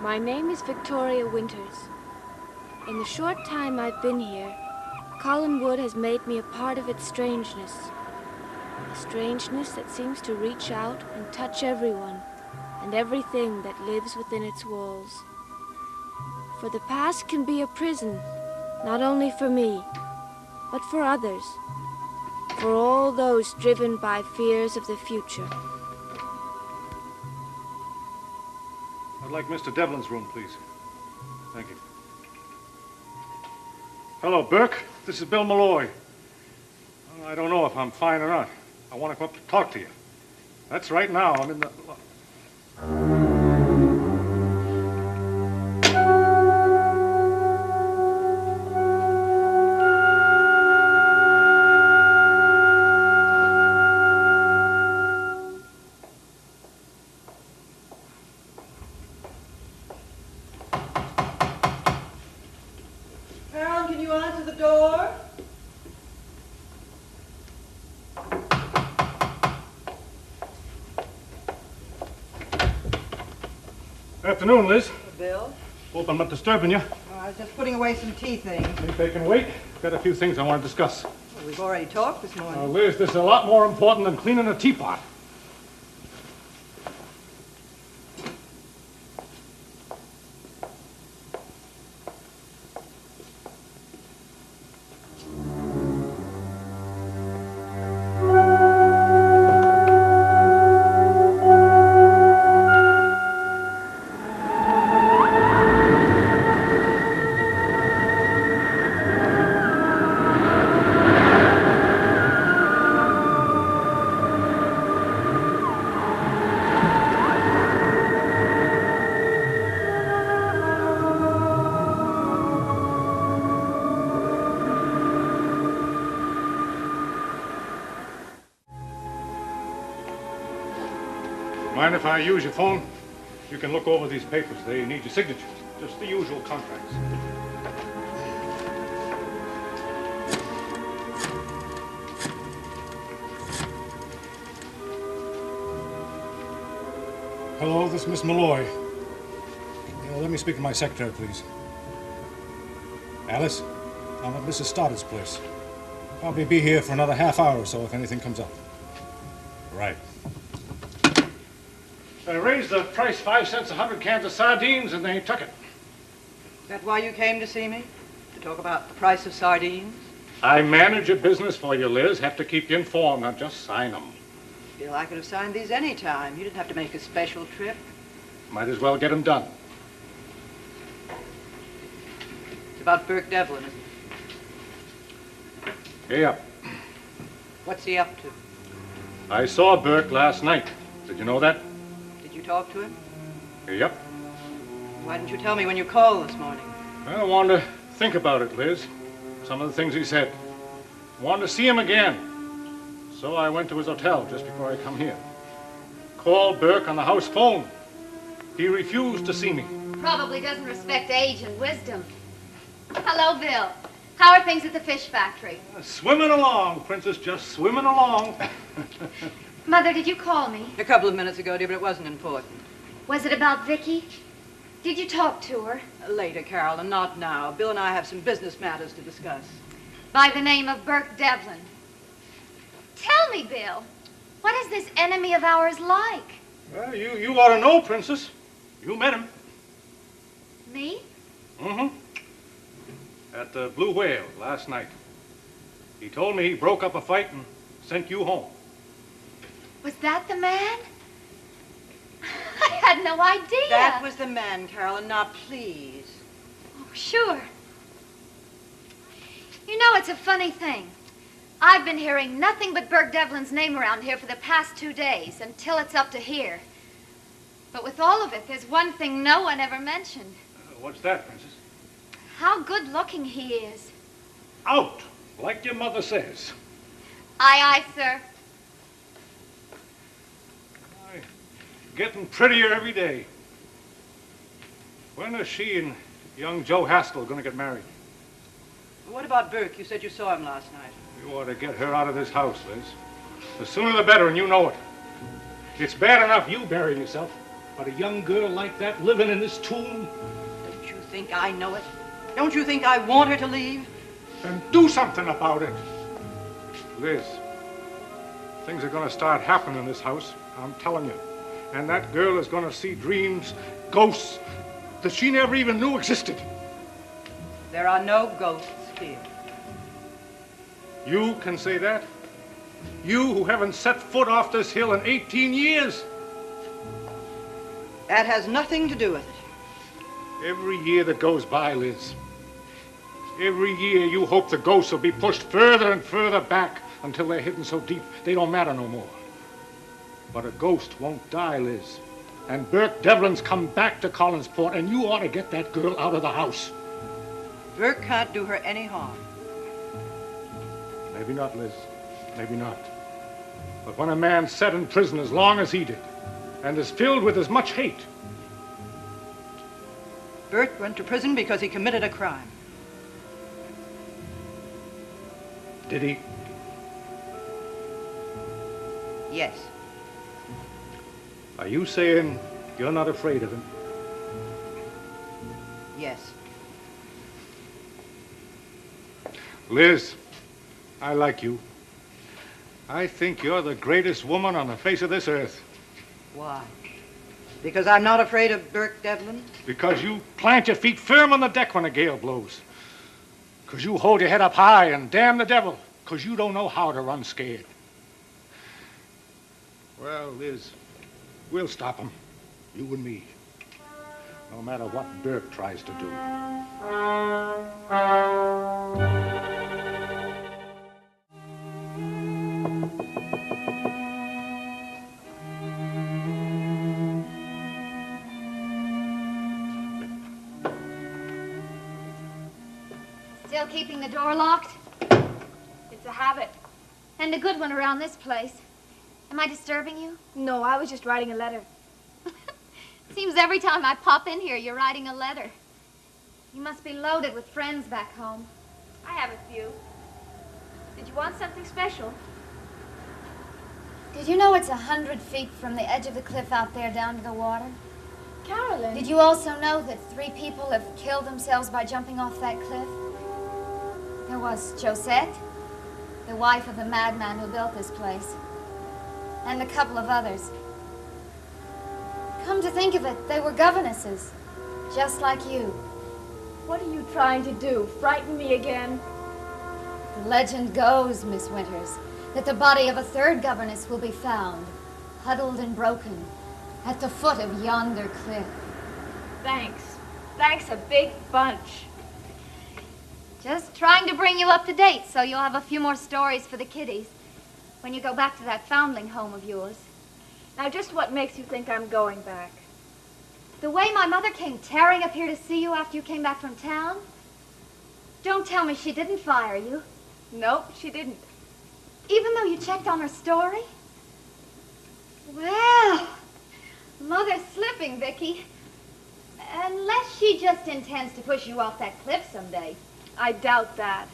My name is Victoria Winters. In the short time I've been here, Collinwood has made me a part of its strangeness. A strangeness that seems to reach out and touch everyone and everything that lives within its walls. For the past can be a prison, not only for me, but for others, for all those driven by fears of the future. I'd like Mr. Devlin's room, please. Thank you. Hello, Burke. This is Bill Malloy. I don't know if I'm fine or not. I want to come up to talk to you. That's right now. I'm in the... Carolyn, can you answer the door? Afternoon, Liz. Bill? Hope I'm not disturbing you. Oh, I was just putting away some tea things. Think they can wait? Got a few things I want to discuss. Well, we've already talked this morning. Liz, this is a lot more important than cleaning a teapot. Mind if I use your phone? You can look over these papers. They need your signature. Just the usual contracts. Hello, this is Miss Malloy. Let me speak to my secretary, please. Alice, I'm at Mrs. Stoddard's place. Probably be here for another half hour or so if anything comes up. Right. I raised the price 5 cents a 100 cans of sardines, and they took it. Is that why you came to see me? To talk about the price of sardines? I manage a business for you, Liz. Have to keep you informed, not just sign them. Bill, I could have signed these any time. You didn't have to make a special trip. Might as well get them done. It's about Burke Devlin, isn't it? Yep. What's he up to? I saw Burke last night. Did you know that? Did you talk to him? Yep. Why didn't you tell me when you called this morning? I wanted to think about it, Liz. Some of the things he said. Wanted to see him again. So I went to his hotel just before I come here. Called Burke on the house phone. He refused to see me. Probably doesn't respect age and wisdom. Hello, Bill. How are things at the fish factory? Swimming along, Princess, just swimming along. Mother, did you call me? A couple of minutes ago, dear, but it wasn't important. Was it about Vicky? Did you talk to her? Later, Carolyn, not now. Bill and I have some business matters to discuss. By the name of Burke Devlin. Tell me, Bill, what is this enemy of ours like? Well, you ought to know, Princess. You met him. Me? Mm-hmm. At the Blue Whale last night. He told me he broke up a fight and sent you home. Was that the man? I had no idea. That was the man, Carolyn. Now, please. Oh, sure. You know, it's a funny thing. I've been hearing nothing but Burke Devlin's name around here for the past 2 days, until it's up to here. But with all of it, there's one thing no one ever mentioned. What's that, Princess? How good-looking he is. Out, like your mother says. Aye, aye, sir. Getting prettier every day. When is she and young Joe Haskell going to get married? What about Burke? You said you saw him last night. You ought to get her out of this house, Liz. The sooner the better, and you know it. It's bad enough you bury yourself. But a young girl like that living in this tomb? Don't you think I know it? Don't you think I want her to leave? Then do something about it. Liz, things are going to start happening in this house, I'm telling you. And that girl is going to see dreams, ghosts, that she never even knew existed. There are no ghosts here. You can say that? You who haven't set foot off this hill in 18 years? That has nothing to do with it. Every year that goes by, Liz, every year you hope the ghosts will be pushed further and further back until they're hidden so deep they don't matter no more. But a ghost won't die, Liz. And Burke Devlin's come back to Collinsport, and you ought to get that girl out of the house. Burke can't do her any harm. Maybe not, Liz. Maybe not. But when a man's set in prison as long as he did, and is filled with as much hate. Burke went to prison because he committed a crime. Did he? Yes. Are you saying you're not afraid of him? Yes. Liz, I like you. I think you're the greatest woman on the face of this earth. Why? Because I'm not afraid of Burke Devlin? Because you plant your feet firm on the deck when a gale blows. Because you hold your head up high and damn the devil. Because you don't know how to run scared. Well, Liz, we'll stop him. You and me. No matter what Burke tries to do. Still keeping the door locked? It's a habit. And a good one around this place. Am I disturbing you? No, I was just writing a letter. Seems every time I pop in here, you're writing a letter. You must be loaded with friends back home. I have a few. Did you want something special? Did you know it's 100 feet from the edge of the cliff out there down to the water? Carolyn. Did you also know that 3 people have killed themselves by jumping off that cliff? There was Josette, the wife of the madman who built this place, and a couple of others. Come to think of it, they were governesses, just like you. What are you trying to do? Frighten me again? The legend goes, Miss Winters, that the body of a 3rd governess will be found, huddled and broken, at the foot of yonder cliff. Thanks. Thanks a big bunch. Just trying to bring you up to date so you'll have a few more stories for the kiddies when you go back to that foundling home of yours. Now, just what makes you think I'm going back? The way my mother came tearing up here to see you after you came back from town? Don't tell me she didn't fire you. Nope, she didn't. Even though you checked on her story? Well, Mother's slipping, Vicky. Unless she just intends to push you off that cliff someday. I doubt that.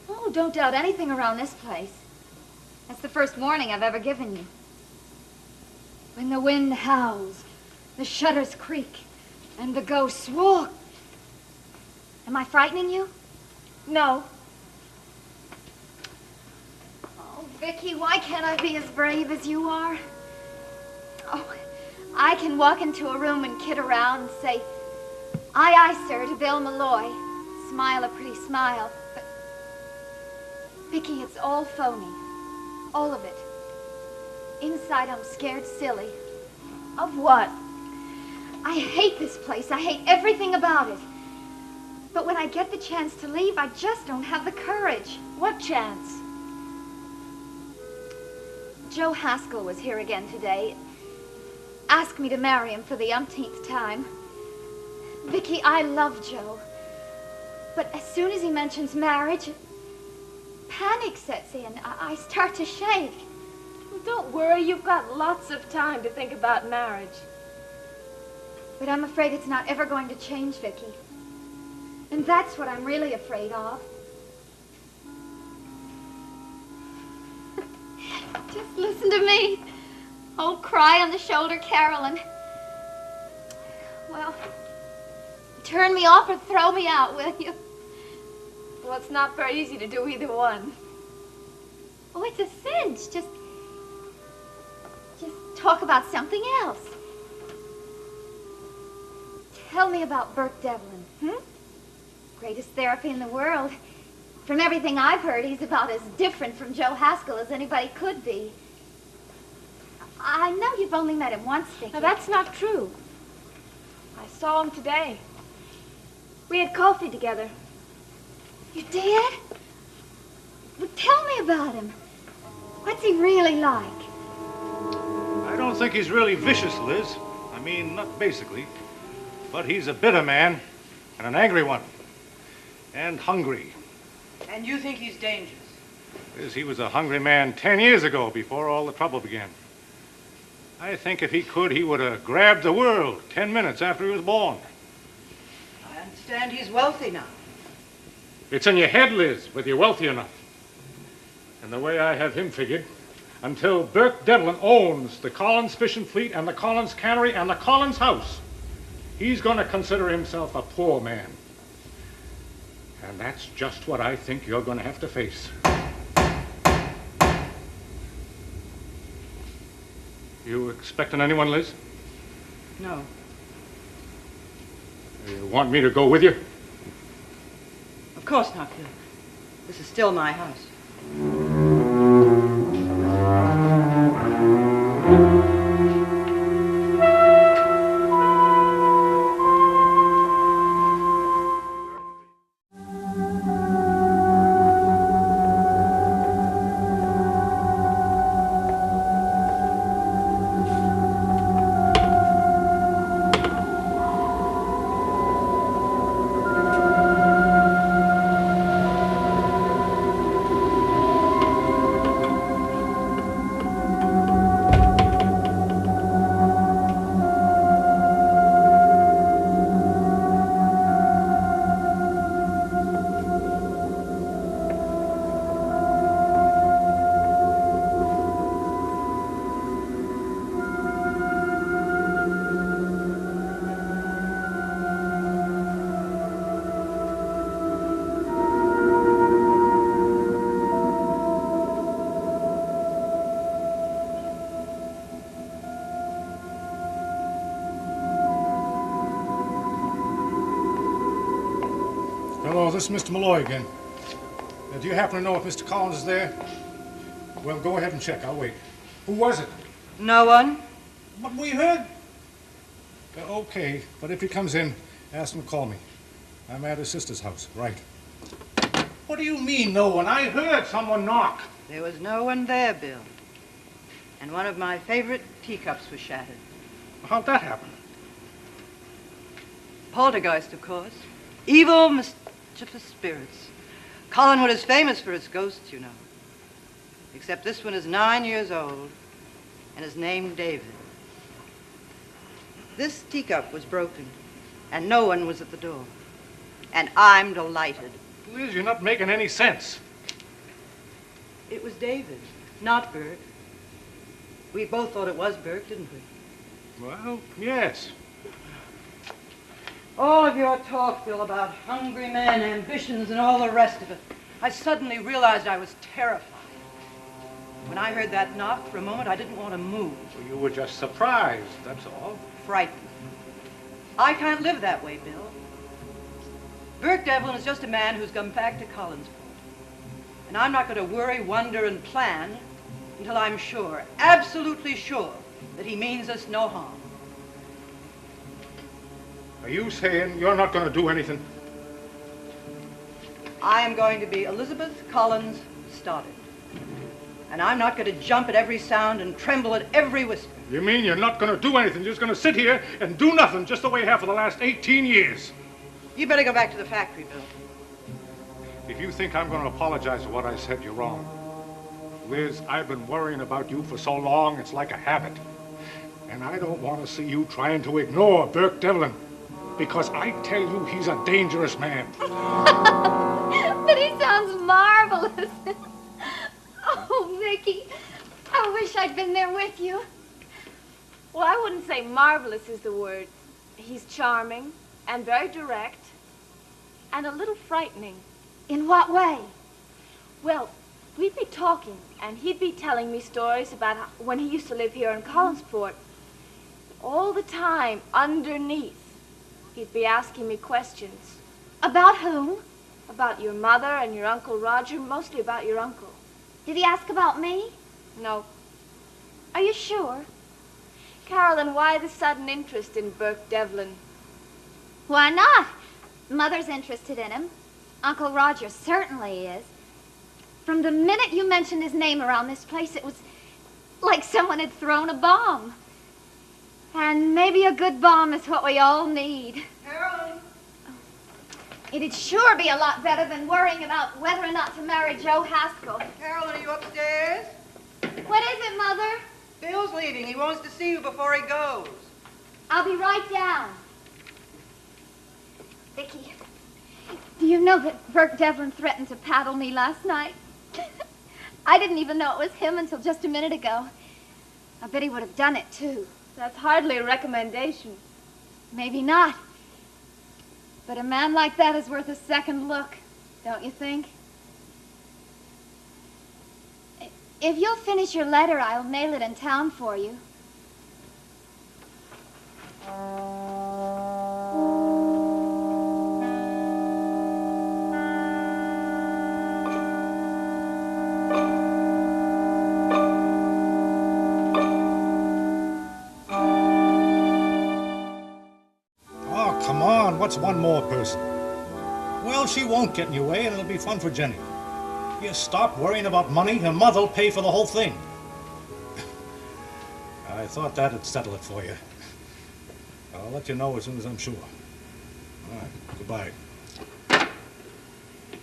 Oh, don't doubt anything around this place. That's the first warning I've ever given you. When the wind howls, the shutters creak, and the ghosts walk. Am I frightening you? No. Oh, Vicky, why can't I be as brave as you are? Oh, I can walk into a room and kid around and say, aye, aye, sir, to Bill Malloy. Smile a pretty smile, but Vicky, it's all phony. All of it. Inside, I'm scared silly. Of what? I hate this place. I hate everything about it. But when I get the chance to leave, I just don't have the courage. What chance? Joe Haskell was here again today. Asked me to marry him for the umpteenth time. Vicky, I love Joe. But as soon as he mentions marriage, panic sets in. I start to shake. Well, don't worry. You've got lots of time to think about marriage. But I'm afraid it's not ever going to change, Vicky. And that's what I'm really afraid of. Just listen to me. Oh, cry on the shoulder, Carolyn. Well, turn me off or throw me out, will you? Well, it's not very easy to do either one. Oh, it's a cinch. Just talk about something else. Tell me about Burke Devlin. Greatest therapy in the world. From everything I've heard, he's about as different from Joe Haskell as anybody could be. I know you've only met him once, Vicky. Now, that's not true. I saw him today. We had coffee together. You did? Well, tell me about him. What's he really like? I don't think he's really vicious, Liz. I mean, not basically. But he's a bitter man, and an angry one. And hungry. And you think he's dangerous? Liz, he was a hungry man 10 years ago, before all the trouble began. I think if he could, he would have grabbed the world 10 minutes after he was born. I understand he's wealthy now. It's in your head, Liz, whether you're wealthy enough. And the way I have him figured, until Burke Devlin owns the Collins fishing fleet and the Collins cannery and the Collins house, he's going to consider himself a poor man. And that's just what I think you're going to have to face. You expecting anyone, Liz? No. You want me to go with you? Of course not, Bill. This is still my house. Hello, this is Mr. Malloy again. Do you happen to know if Mr. Collins is there? Well, go ahead and check. I'll wait. Who was it? No one? What we heard? Okay, but if he comes in, ask him to call me. I'm at his sister's house, right. What do you mean, no one? I heard someone knock. There was no one there, Bill. And one of my favorite teacups was shattered. How'd that happen? Poltergeist, of course. Evil, mischievous spirits. Collinwood is famous for its ghosts, you know. Except this one is 9 years old and is named David. This teacup was broken, and no one was at the door. And I'm delighted. Liz, you're not making any sense. It was David, not Burke. We both thought it was Burke, didn't we? Well, yes. All of your talk, Bill, about hungry men, ambitions, and all the rest of it. I suddenly realized I was terrified. When I heard that knock, for a moment, I didn't want to move. Well, you were just surprised, that's all. Frightened. I can't live that way, Bill. Burke Devlin is just a man who's come back to Collinsport. And I'm not going to worry, wonder, and plan until I'm sure, absolutely sure, that he means us no harm. Are you saying you're not going to do anything? I am going to be Elizabeth Collins Stoddard. And I'm not going to jump at every sound and tremble at every whisper. You mean you're not going to do anything? You're just going to sit here and do nothing just the way you have for the last 18 years? You better go back to the factory, Bill. If you think I'm going to apologize for what I said, you're wrong. Liz, I've been worrying about you for so long, it's like a habit. And I don't want to see you trying to ignore Burke Devlin. Because I tell you, he's a dangerous man. But he sounds marvelous. Oh, Vicky, I wish I'd been there with you. Well, I wouldn't say marvelous is the word. He's charming and very direct and a little frightening. In what way? Well, we'd be talking, and he'd be telling me stories about when he used to live here in Collinsport. All the time, underneath, he'd be asking me questions. About whom? About your mother and your Uncle Roger, mostly about your uncle. Did he ask about me? No. Are you sure? Carolyn, why the sudden interest in Burke Devlin? Why not? Mother's interested in him. Uncle Roger certainly is. From the minute you mentioned his name around this place, it was like someone had thrown a bomb. And maybe a good bomb is what we all need. Carolyn! It'd sure be a lot better than worrying about whether or not to marry Joe Haskell. Carolyn, are you upstairs? What is it, Mother? Bill's leaving. He wants to see you before he goes. I'll be right down. Vicky, do you know that Burke Devlin threatened to paddle me last night? I didn't even know it was him until just a minute ago. I bet he would have done it, too. That's hardly a recommendation. Maybe not. But a man like that is worth a second look, don't you think? If you'll finish your letter, I'll mail it in town for you. What's one more person? Well, she won't get in your way, and it'll be fun for Jenny. You stop worrying about money, her mother'll pay for the whole thing. I thought that'd settle it for you. I'll let you know as soon as I'm sure. All right, goodbye.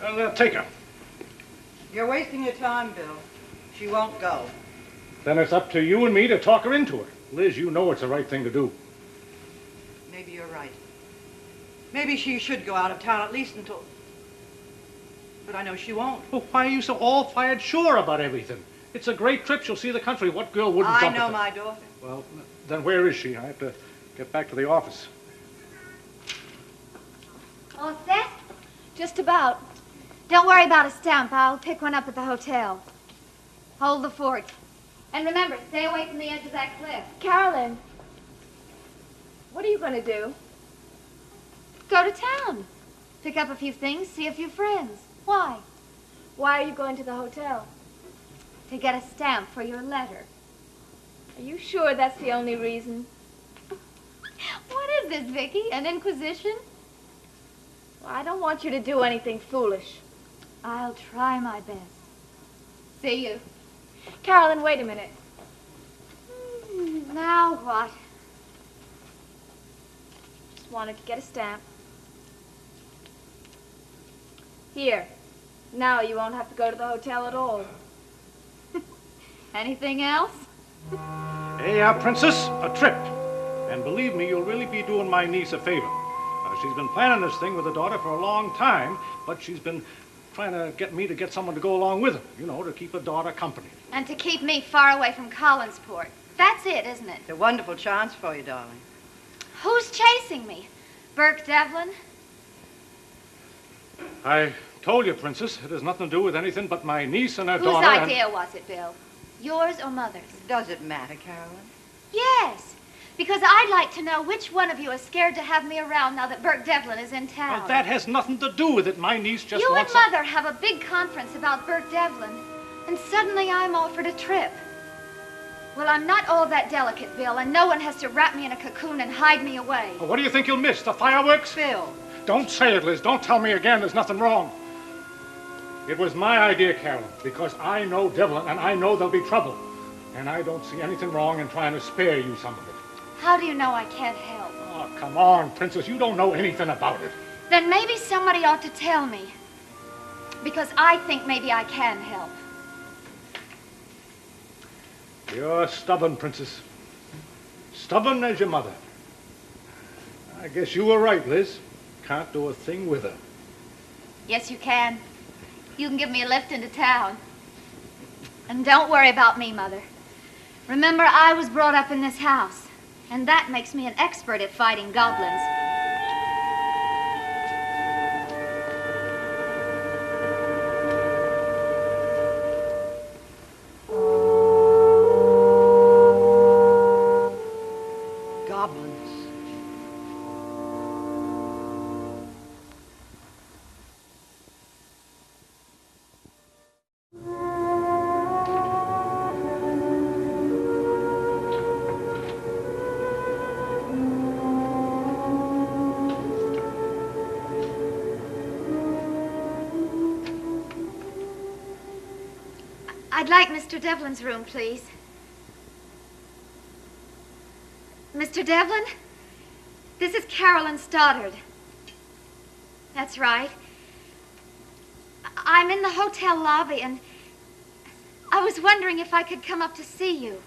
Well, take her. You're wasting your time, Bill. She won't go. Then it's up to you and me to talk her into it. Liz, you know it's the right thing to do. Maybe you're right. Maybe she should go out of town at least until... But I know she won't. Well, why are you so all-fired sure about everything? It's a great trip. She'll see the country. What girl wouldn't jump at I know that? my daughter. Well, then where is she? I have to get back to the office. All set? Just about. Don't worry about a stamp. I'll pick one up at the hotel. Hold the fort. And remember, stay away from the edge of that cliff. Carolyn, what are you going to do? Go to town. Pick up a few things, see a few friends. Why? Why are you going to the hotel? To get a stamp for your letter. Are you sure that's the only reason? What is this, Vicky? An inquisition? Well, I don't want you to do anything foolish. I'll try my best. See you. Carolyn, wait a minute. Now what? Just wanted to get a stamp. Here. Now you won't have to go to the hotel at all. Anything else? Hey, Princess, a trip. And believe me, you'll really be doing my niece a favor. She's been planning this thing with her daughter for a long time, but she's been trying to get me to get someone to go along with her, you know, to keep her daughter company. And to keep me far away from Collinsport. That's it, isn't it? It's a wonderful chance for you, darling. Who's chasing me? Burke Devlin? I told you, Princess, it has nothing to do with anything but my niece and her Whose daughter. idea was it, Bill? Yours or Mother's? Does it matter, Carolyn? Yes, because I'd like to know which one of you is scared to have me around now that Burke Devlin is in town. Well, that has nothing to do with it. My niece just You and wants... Mother have a big conference about Burke Devlin, and suddenly I'm offered a trip. Well, I'm not all that delicate, Bill, and no one has to wrap me in a cocoon and hide me away. Well, what do you think you'll miss? The fireworks? Bill. Don't say it, Liz. Don't tell me again there's nothing wrong. It was my idea, Carolyn, because I know Devlin, and I know there'll be trouble. And I don't see anything wrong in trying to spare you some of it. How do you know I can't help? Oh, come on, Princess. You don't know anything about it. Then maybe somebody ought to tell me. Because I think maybe I can help. You're stubborn, Princess. Stubborn as your mother. I guess you were right, Liz. Can't do a thing with her. Yes, you can. You can give me a lift into town. And don't worry about me, Mother. Remember, I was brought up in this house. And that makes me an expert at fighting goblins. I'd like Mr. Devlin's room, please. Mr. Devlin? This is Collins Stoddard. That's right. I'm in the hotel lobby, and I was wondering if I could come up to see you.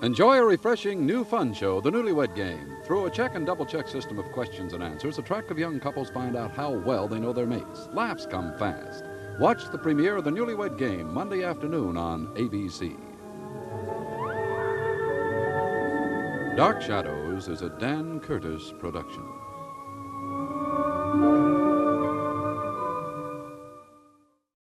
Enjoy a refreshing new fun show, The Newlywed Game. Through a check and double-check system of questions and answers, a track of young couples find out how well they know their mates. Laughs come fast. Watch the premiere of The Newlywed Game Monday afternoon on ABC. Dark Shadows is a Dan Curtis production.